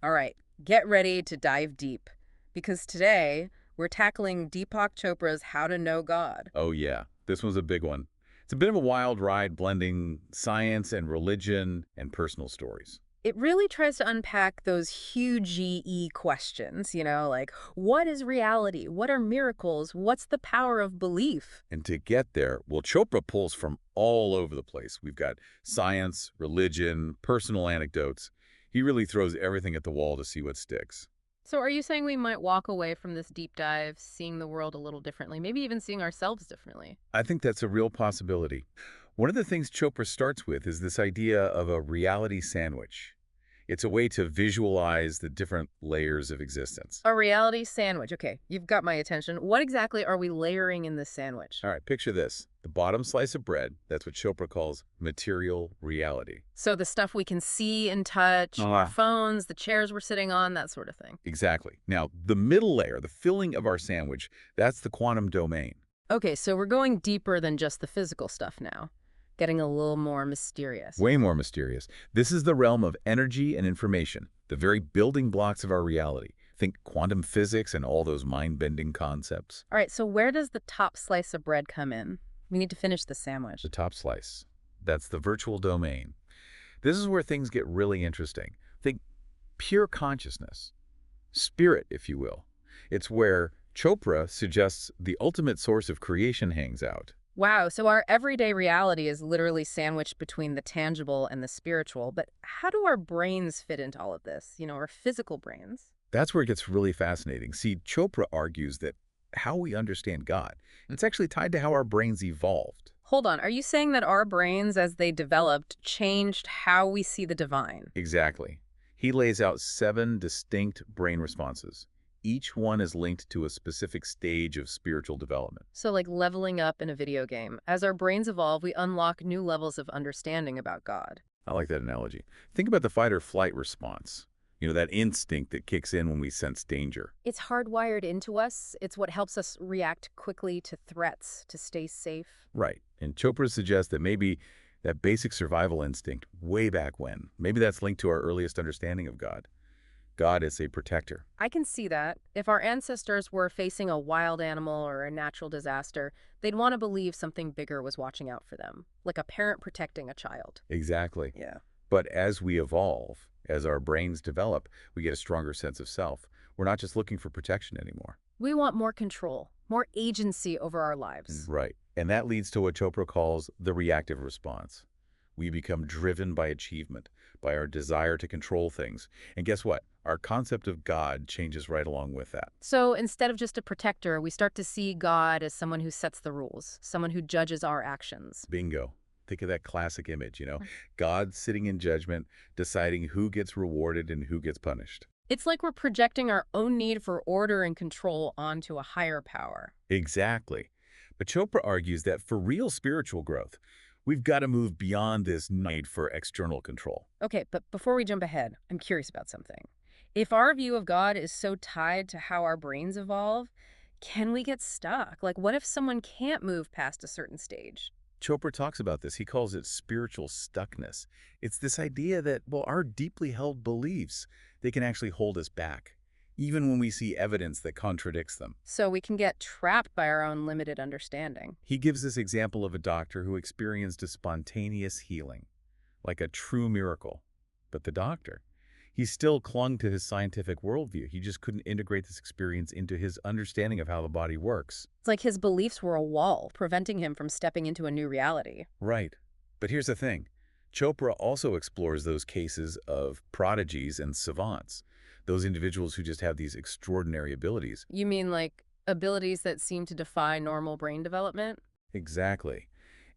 All right, get ready to dive deep because today we're tackling Deepak Chopra's How to Know God. Oh, yeah. This one's a big one. It's a bit of a wild ride blending science and religion and personal stories. It really tries to unpack those huge EE questions, like what is reality? What are miracles? What's the power of belief? And to get there, well, Chopra pulls from all over the place. We've got science, religion, personal anecdotes. He really throws everything at the wall to see what sticks. So, are you saying we might walk away from this deep dive seeing the world a little differently, maybe even seeing ourselves differently? I think that's a real possibility. One of the things Chopra starts with is this idea of a reality sandwich. It's a way to visualize the different layers of existence. A reality sandwich. Okay, you've got my attention. What exactly are we layering in this sandwich? All right, picture this. The bottom slice of bread, that's what Chopra calls material reality. So the stuff we can see and touch, our phones, the chairs we're sitting on, that sort of thing. Exactly. Now, the middle layer, the filling of our sandwich, that's the quantum domain. Okay, so we're going deeper than just the physical stuff now, getting a little more mysterious. Way more mysterious. This is the realm of energy and information, the very building blocks of our reality. Think quantum physics and all those mind-bending concepts. All right, so where does the top slice of bread come in? We need to finish the sandwich. The top slice. That's the virtual domain. This is where things get really interesting. Think pure consciousness, spirit, if you will. It's where Chopra suggests the ultimate source of creation hangs out. Wow, so our everyday reality is literally sandwiched between the tangible and the spiritual, but how do our brains fit into all of this? Our physical brains? That's where it gets really fascinating. See, Chopra argues that how we understand God, it's actually tied to how our brains evolved. Hold on, are you saying that our brains, as they developed, changed how we see the divine? Exactly. He lays out 7 distinct brain responses. Each one is linked to a specific stage of spiritual development. So like leveling up in a video game. As our brains evolve, we unlock new levels of understanding about God. I like that analogy. Think about the fight or flight response. That instinct that kicks in when we sense danger. It's hardwired into us. It's what helps us react quickly to threats, to stay safe. Right. And Chopra suggests that maybe that basic survival instinct way back when, maybe that's linked to our earliest understanding of God. God is a protector. I can see that. If our ancestors were facing a wild animal or a natural disaster, they'd want to believe something bigger was watching out for them, like a parent protecting a child. Exactly. Yeah. But as we evolve, as our brains develop, we get a stronger sense of self. We're not just looking for protection anymore. We want more control, more agency over our lives. Right. And that leads to what Chopra calls the reactive response. We become driven by achievement, by our desire to control things. And guess what? Our concept of God changes right along with that. So instead of just a protector, we start to see God as someone who sets the rules, someone who judges our actions. Bingo. Think of that classic image, God sitting in judgment, deciding who gets rewarded and who gets punished. It's like we're projecting our own need for order and control onto a higher power. Exactly. But Chopra argues that for real spiritual growth, we've got to move beyond this need for external control. Okay, but before we jump ahead, I'm curious about something. If our view of God is so tied to how our brains evolve, can we get stuck? Like, what if someone can't move past a certain stage? Chopra talks about this. He calls it spiritual stuckness. It's this idea that, well, our deeply held beliefs, they can actually hold us back, even when we see evidence that contradicts them. So we can get trapped by our own limited understanding. He gives this example of a doctor who experienced a spontaneous healing, like a true miracle. But the doctor, he still clung to his scientific worldview. He just couldn't integrate this experience into his understanding of how the body works. It's like his beliefs were a wall, preventing him from stepping into a new reality. Right. But here's the thing. Chopra also explores those cases of prodigies and savants, those individuals who just have these extraordinary abilities. You mean like abilities that seem to defy normal brain development? Exactly.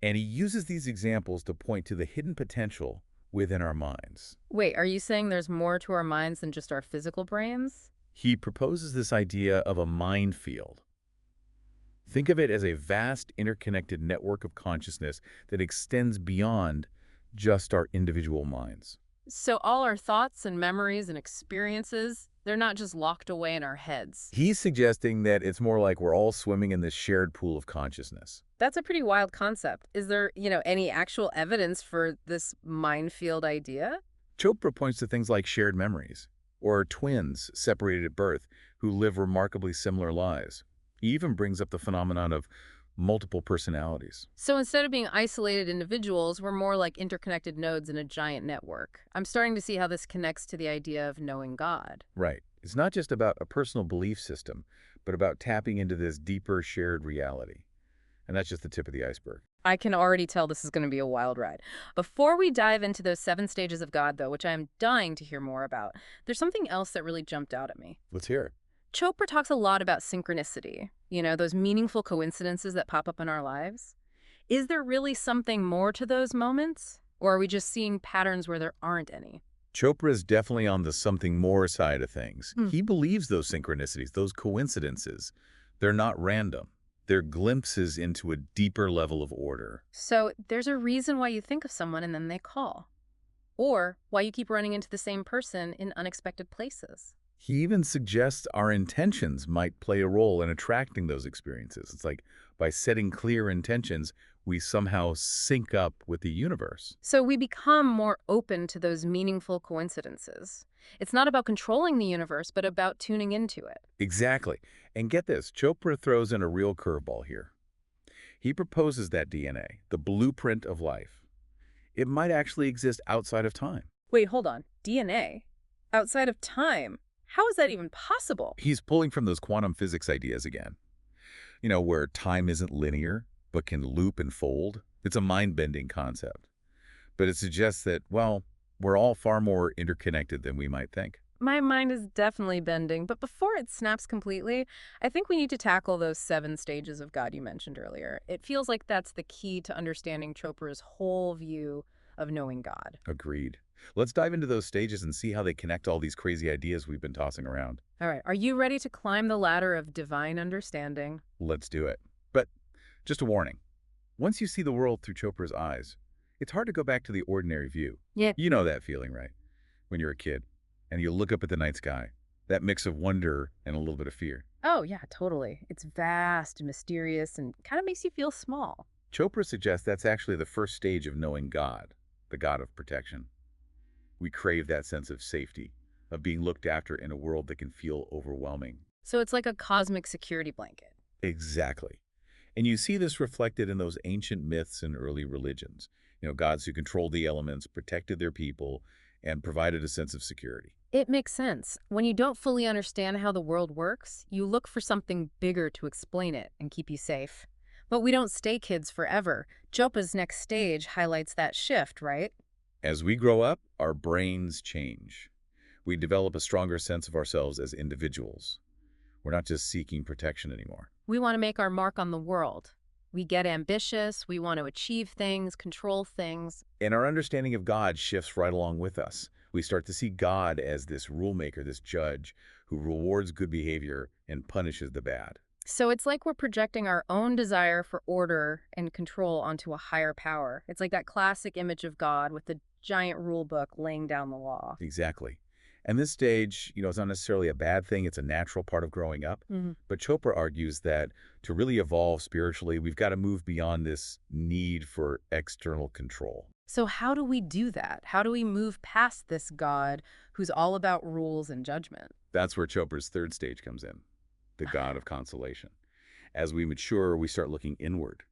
And he uses these examples to point to the hidden potential within our minds. Wait, are you saying there's more to our minds than just our physical brains? He proposes this idea of a mind field. Think of it as a vast interconnected network of consciousness that extends beyond just our individual minds. So all our thoughts and memories and experiences, they're not just locked away in our heads. He's suggesting that it's more like we're all swimming in this shared pool of consciousness. That's a pretty wild concept. Is there, any actual evidence for this minefield idea? Chopra points to things like shared memories. or twins separated at birth who live remarkably similar lives. He even brings up the phenomenon of multiple personalities. So instead of being isolated individuals, we're more like interconnected nodes in a giant network. I'm starting to see how this connects to the idea of knowing God. Right. It's not just about a personal belief system, but about tapping into this deeper shared reality. And that's just the tip of the iceberg. I can already tell this is going to be a wild ride. Before we dive into those 7 stages of God, though, which I am dying to hear more about, there's something else that really jumped out at me. Let's hear it. Chopra talks a lot about synchronicity, those meaningful coincidences that pop up in our lives. Is there really something more to those moments? Or are we just seeing patterns where there aren't any? Chopra is definitely on the something more side of things. Hmm. He believes those synchronicities, those coincidences, they're not random. They're glimpses into a deeper level of order. So there's a reason why you think of someone and then they call. Or why you keep running into the same person in unexpected places. He even suggests our intentions might play a role in attracting those experiences. It's like by setting clear intentions, we somehow sync up with the universe. So we become more open to those meaningful coincidences. It's not about controlling the universe, but about tuning into it. Exactly. And get this, Chopra throws in a real curveball here. He proposes that DNA, the blueprint of life, it might actually exist outside of time. Wait, hold on. DNA? Outside of time? How is that even possible? He's pulling from those quantum physics ideas again. Where time isn't linear, but can loop and fold. It's a mind-bending concept. But it suggests that, well, we're all far more interconnected than we might think. My mind is definitely bending, but before it snaps completely, I think we need to tackle those 7 stages of God you mentioned earlier. It feels like that's the key to understanding Chopra's whole view of knowing God. Agreed. Let's dive into those stages and see how they connect all these crazy ideas we've been tossing around. All right, are you ready to climb the ladder of divine understanding? Let's do it. But just a warning. Once you see the world through Chopra's eyes, it's hard to go back to the ordinary view. Yeah. You know that feeling, right? When you're a kid and you look up at the night sky, that mix of wonder and a little bit of fear. Oh, yeah, totally. It's vast and mysterious and kind of makes you feel small. Chopra suggests that's actually the first stage of knowing God, the God of protection. We crave that sense of safety, of being looked after in a world that can feel overwhelming. So it's like a cosmic security blanket. Exactly. And you see this reflected in those ancient myths and early religions. Gods who controlled the elements, protected their people, and provided a sense of security. It makes sense. When you don't fully understand how the world works, you look for something bigger to explain it and keep you safe. But we don't stay kids forever. Chopra's next stage highlights that shift, right? As we grow up, our brains change. We develop a stronger sense of ourselves as individuals. We're not just seeking protection anymore. We want to make our mark on the world. We get ambitious, we want to achieve things, control things. And our understanding of God shifts right along with us. We start to see God as this rule maker, this judge, who rewards good behavior and punishes the bad. So it's like we're projecting our own desire for order and control onto a higher power. It's like that classic image of God with the giant rule book laying down the law. Exactly. And this stage, it's not necessarily a bad thing. It's a natural part of growing up. But Chopra argues that to really evolve spiritually, we've got to move beyond this need for external control. So how do we do that? How do we move past this God who's all about rules and judgment? That's where Chopra's third stage comes in, the God of consolation. As we mature, we start looking inward.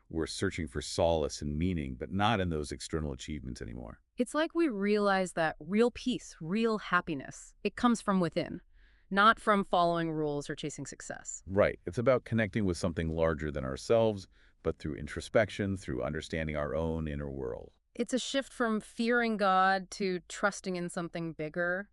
We're searching for solace and meaning, but not in those external achievements anymore. It's like we realize that real peace, real happiness, it comes from within, not from following rules or chasing success. Right. It's about connecting with something larger than ourselves, but through introspection, through understanding our own inner world. It's a shift from fearing God to trusting in something bigger.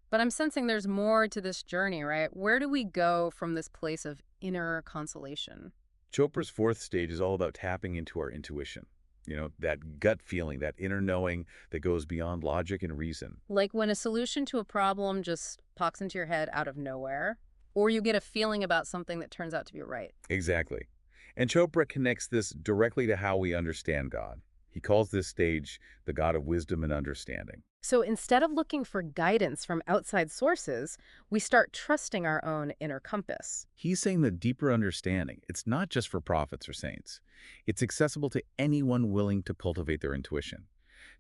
But I'm sensing there's more to this journey, right? Where do we go from this place of inner consolation? Chopra's fourth stage is all about tapping into our intuition. That gut feeling, that inner knowing that goes beyond logic and reason. Like when a solution to a problem just pops into your head out of nowhere, or you get a feeling about something that turns out to be right. Exactly. And Chopra connects this directly to how we understand God. He calls this stage the God of wisdom and understanding. So instead of looking for guidance from outside sources, we start trusting our own inner compass. He's saying the deeper understanding, it's not just for prophets or saints. It's accessible to anyone willing to cultivate their intuition,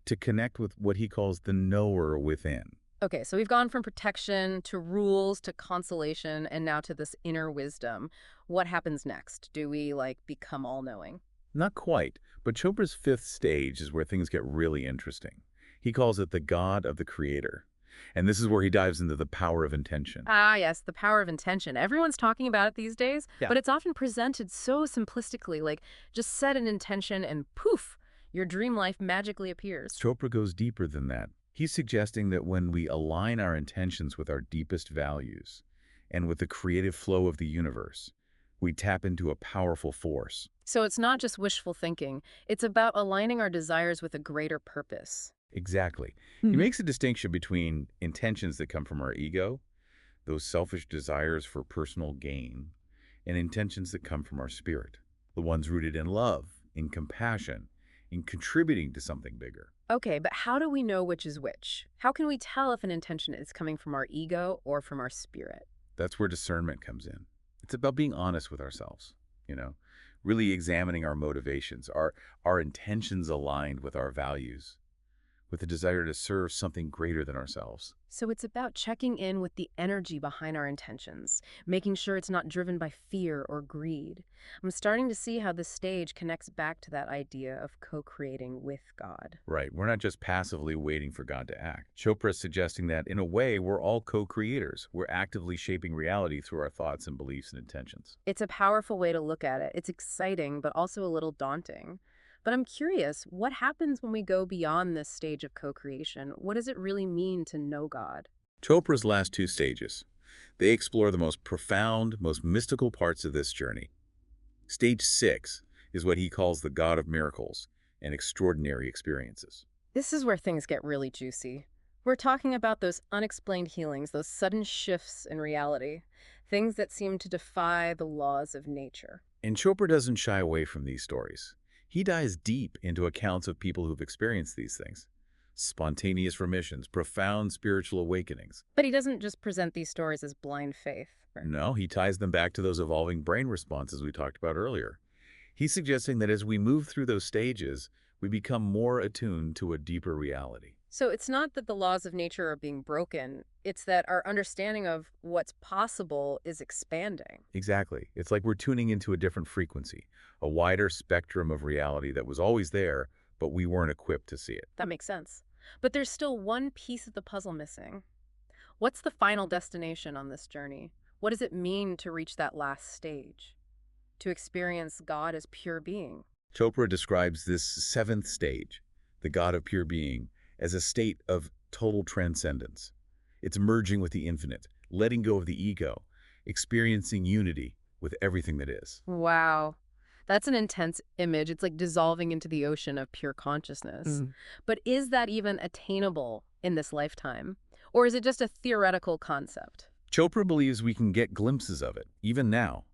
to connect with what he calls the knower within. Okay, so we've gone from protection to rules to consolation and now to this inner wisdom. What happens next? Do we, like, become all-knowing? Not quite, but Chopra's fifth stage is where things get really interesting. He calls it the God of the Creator. And this is where he dives into the power of intention. Ah, yes, the power of intention. Everyone's talking about it these days, Yeah. but it's often presented so simplistically, like just set an intention and poof, your dream life magically appears. Chopra goes deeper than that. He's suggesting that when we align our intentions with our deepest values and with the creative flow of the universe, we tap into a powerful force. So it's not just wishful thinking, it's about aligning our desires with a greater purpose. Exactly. He Hmm. makes a distinction between intentions that come from our ego, those selfish desires for personal gain, and intentions that come from our spirit, the ones rooted in love, in compassion, in contributing to something bigger. Okay, but how do we know which is which? How can we tell if an intention is coming from our ego or from our spirit? That's where discernment comes in. It's about being honest with ourselves, you know, really examining our motivations, our intentions aligned with our values, with the desire to serve something greater than ourselves. So it's about checking in with the energy behind our intentions, making sure it's not driven by fear or greed. I'm starting to see how this stage connects back to that idea of co-creating with God. Right. We're not just passively waiting for God to act. Chopra is suggesting that, in a way, we're all co-creators. We're actively shaping reality through our thoughts and beliefs and intentions. It's a powerful way to look at it. It's exciting, but also a little daunting. But I'm curious, what happens when we go beyond this stage of co-creation? What does it really mean to know God? Chopra's last two stages, they explore the most profound, most mystical parts of this journey. Stage 6 is what he calls the God of miracles and extraordinary experiences. This is where things get really juicy. We're talking about those unexplained healings, those sudden shifts in reality, things that seem to defy the laws of nature. And Chopra doesn't shy away from these stories. He dives deep into accounts of people who've experienced these things. Spontaneous remissions, profound spiritual awakenings. But he doesn't just present these stories as blind faith. No, he ties them back to those evolving brain responses we talked about earlier. He's suggesting that as we move through those stages, we become more attuned to a deeper reality. So it's not that the laws of nature are being broken, it's that our understanding of what's possible is expanding. Exactly. It's like we're tuning into a different frequency, a wider spectrum of reality that was always there, but we weren't equipped to see it. That makes sense. But there's still one piece of the puzzle missing. What's the final destination on this journey? What does it mean to reach that last stage? To experience God as pure being? Chopra describes this seventh stage, the God of pure being, as a state of total transcendence. It's merging with the infinite, letting go of the ego, experiencing unity with everything that is. Wow. That's an intense image. It's like dissolving into the ocean of pure consciousness. But is that even attainable in this lifetime? Or is it just a theoretical concept? Chopra believes we can get glimpses of it, even now,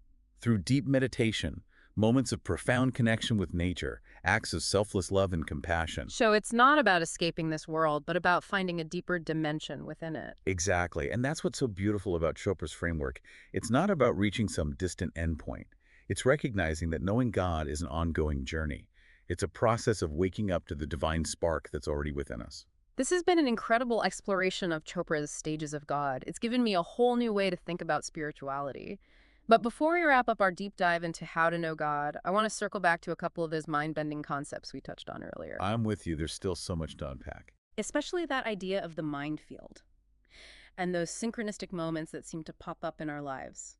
through deep meditation, moments of profound connection with nature, acts of selfless love and compassion. So it's not about escaping this world, but about finding a deeper dimension within it. Exactly, and that's what's so beautiful about Chopra's framework. It's not about reaching some distant endpoint. It's recognizing that knowing God is an ongoing journey. It's a process of waking up to the divine spark that's already within us. This has been an incredible exploration of Chopra's stages of God. It's given me a whole new way to think about spirituality. But before we wrap up our deep dive into how to know God, I want to circle back to a couple of those mind-bending concepts we touched on earlier, I'm with you. There's still so much to unpack. especially that idea of the mind field and those synchronistic moments that seem to pop up in our lives.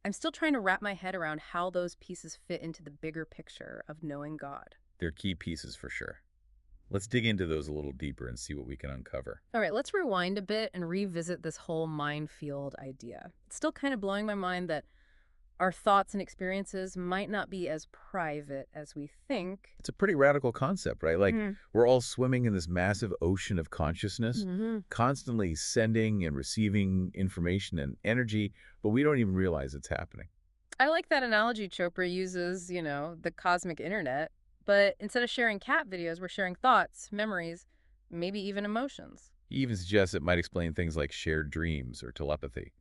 I'm still trying to wrap my head around how those pieces fit into the bigger picture of knowing God. They're key pieces for sure. Let's dig into those a little deeper and see what we can uncover. All right, let's rewind a bit and revisit this whole mind field idea. It's still kind of blowing my mind that our thoughts and experiences might not be as private as we think. It's a pretty radical concept, right? Like, Mm. we're all swimming in this massive ocean of consciousness, Hmm. constantly sending and receiving information and energy, but we don't even realize it's happening. I like that analogy Chopra uses, the cosmic internet. But instead of sharing cat videos, we're sharing thoughts, memories, maybe even emotions. He even suggests it might explain things like shared dreams or telepathy,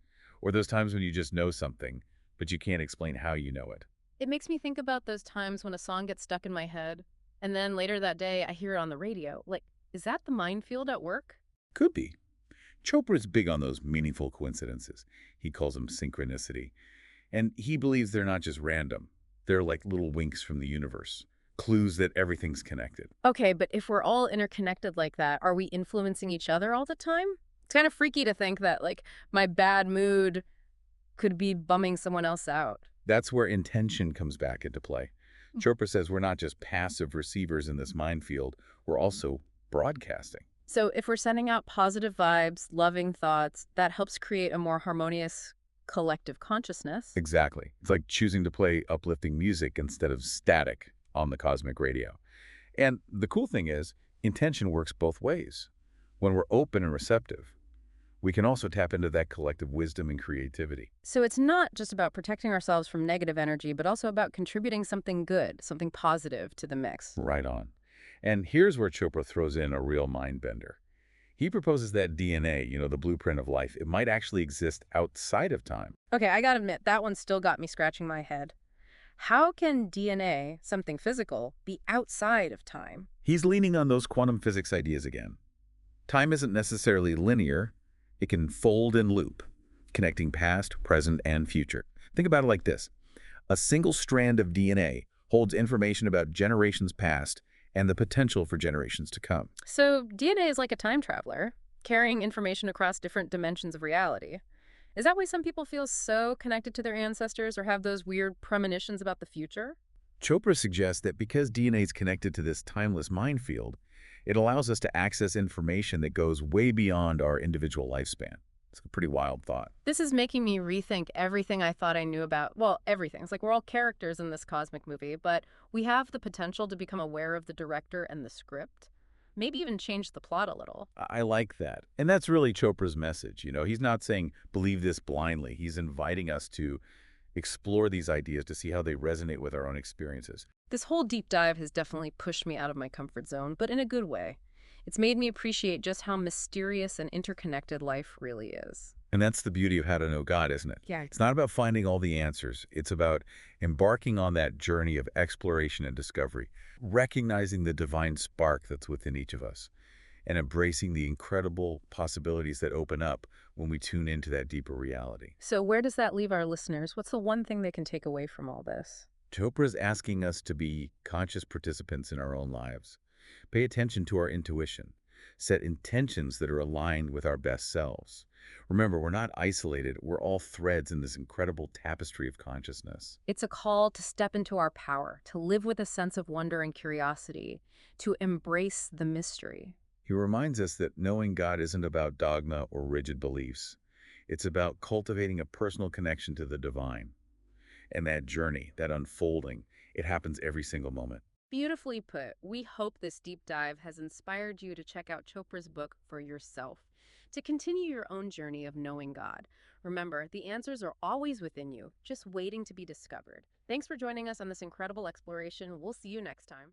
or those times when you just know something, but you can't explain how you know it. It makes me think about those times when a song gets stuck in my head, and then later that day I hear it on the radio. Like, is that the mind field at work? Could be. Chopra's big on those meaningful coincidences. He calls them synchronicity. And he believes they're not just random. They're like little winks from the universe, clues that everything's connected. Okay, but if we're all interconnected like that, are we influencing each other all the time? It's kind of freaky to think that, like, my bad mood could be bumming someone else out. That's where intention comes back into play. Chopra says we're not just passive receivers in this minefield, we're also broadcasting. So if we're sending out positive vibes, loving thoughts, that helps create a more harmonious collective consciousness. Exactly. It's like choosing to play uplifting music instead of static on the cosmic radio. And the cool thing is, intention works both ways. When we're open and receptive, we can also tap into that collective wisdom and creativity. So it's not just about protecting ourselves from negative energy, but also about contributing something good, something positive to the mix. Right on. And here's where Chopra throws in a real mind bender. He proposes that DNA, the blueprint of life, it might actually exist outside of time. Okay, I gotta admit, that one still got me scratching my head. How can DNA, something physical, be outside of time? He's leaning on those quantum physics ideas again. Time isn't necessarily linear. It can fold and loop, connecting past, present, and future. Think about it like this. A single strand of DNA holds information about generations past and the potential for generations to come. So DNA is like a time traveler, carrying information across different dimensions of reality. Is that why some people feel so connected to their ancestors or have those weird premonitions about the future? Chopra suggests that because DNA is connected to this timeless minefield, it allows us to access information that goes way beyond our individual lifespan. It's a pretty wild thought. This is making me rethink everything I thought I knew about, well, everything. It's like we're all characters in this cosmic movie, but we have the potential to become aware of the director and the script. Maybe even change the plot a little. I like that. And that's really Chopra's message. He's not saying believe this blindly. He's inviting us to explore these ideas to see how they resonate with our own experiences. This whole deep dive has definitely pushed me out of my comfort zone, but in a good way. It's made me appreciate just how mysterious and interconnected life really is. And that's the beauty of How to Know God, isn't it? Yeah. It's not about finding all the answers. It's about embarking on that journey of exploration and discovery, recognizing the divine spark that's within each of us, and embracing the incredible possibilities that open up when we tune into that deeper reality. So where does that leave our listeners? What's the one thing they can take away from all this? Chopra is asking us to be conscious participants in our own lives. Pay attention to our intuition. Set intentions that are aligned with our best selves. Remember, we're not isolated. We're all threads in this incredible tapestry of consciousness. It's a call to step into our power, to live with a sense of wonder and curiosity, to embrace the mystery. He reminds us that knowing God isn't about dogma or rigid beliefs. It's about cultivating a personal connection to the divine. And that journey, that unfolding, it happens every single moment. Beautifully put. We hope this deep dive has inspired you to check out Chopra's book for yourself, to continue your own journey of knowing God. Remember, the answers are always within you, just waiting to be discovered. Thanks for joining us on this incredible exploration. We'll see you next time.